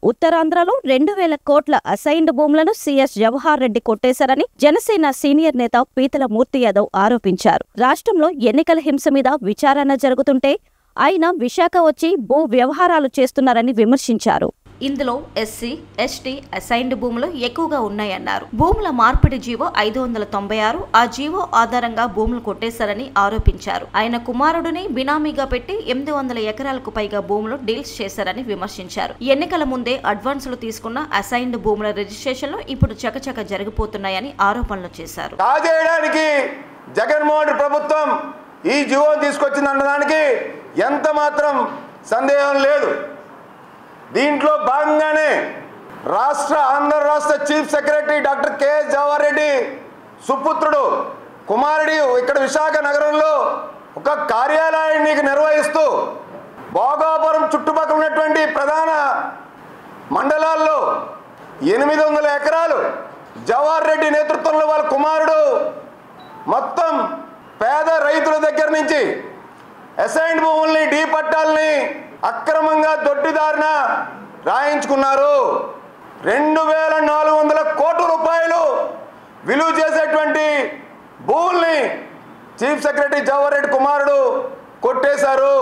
ఉత్తరాంధ్రలో 2,000 కోట్ల అసైన్డ్ భూములను సీఎస్ జవహర్ రెడ్డి కొట్టేశారని జనసేన సీనియర్ నేత పీతల మూర్తి యాదవ్ ఆరోపించారు. రాష్ట్రంలో ఎన్నికల హింస మీద విచారణ జరుగుతుంటే ఆయన విశాఖ వచ్చి భూ వ్యవహారాలు చేస్తున్నారని విమర్శించారు. ఇందులో ఎస్సీ, ఎస్టీ అసైన్డ్ భూములు ఎక్కువగా ఉన్నాయన్నారు. భూముల మార్పిడి జీవో 596 ఆ జీవో ఆధారంగా భూములు కొట్టేశారని ఆరోపించారు. ఆయన కుమారుడిని బినామీగా పెట్టి 800 ఎకరాలకు పైగా భూములు డీల్స్ చేశారని విమర్శించారు. ఎన్నికల ముందే అడ్వాన్సులు తీసుకున్న అసైన్డ్ భూముల రిజిస్ట్రేషన్లు ఇప్పుడు చకచక జరిగిపోతున్నాయని ఆరోపణలు చేశారు. జగన్మోహన్ ప్రభుత్వం ఈ జీవో తీసుకొచ్చిందన్నదానికి ఎంత మాత్రం సందేహం లేదు. దీంట్లో భాగంగానే ఆంధ్ర రాష్ట్ర chief secretary doctor KS Jawahar Reddy సుపుత్రుడు కుమారుడు ఇక్కడ విశాఖ నగరంలో ఒక కార్యాలయాన్ని నిర్వహిస్తూ భోగాపురం చుట్టుపక్కల ఉన్నటువంటి ప్రధాన మండలాల్లో 800 ఎకరాలు జవహర్ రెడ్డి నేతృత్వంలో వాళ్ళ కుమారుడు మొత్తం పేద రైతుల దగ్గర నుంచి అసైన్డ్ భూముల్ని డీ పట్టాలని అక్రమంగా దొడ్డిదారిన రాయించుకున్నారు. 2,400 కోట్ల రూపాయలు విలువ చేసేటువంటి భూముల్ని చీఫ్ సెక్రటరీ జవహర్ రెడ్డి కుమారుడు కొట్టేశారు.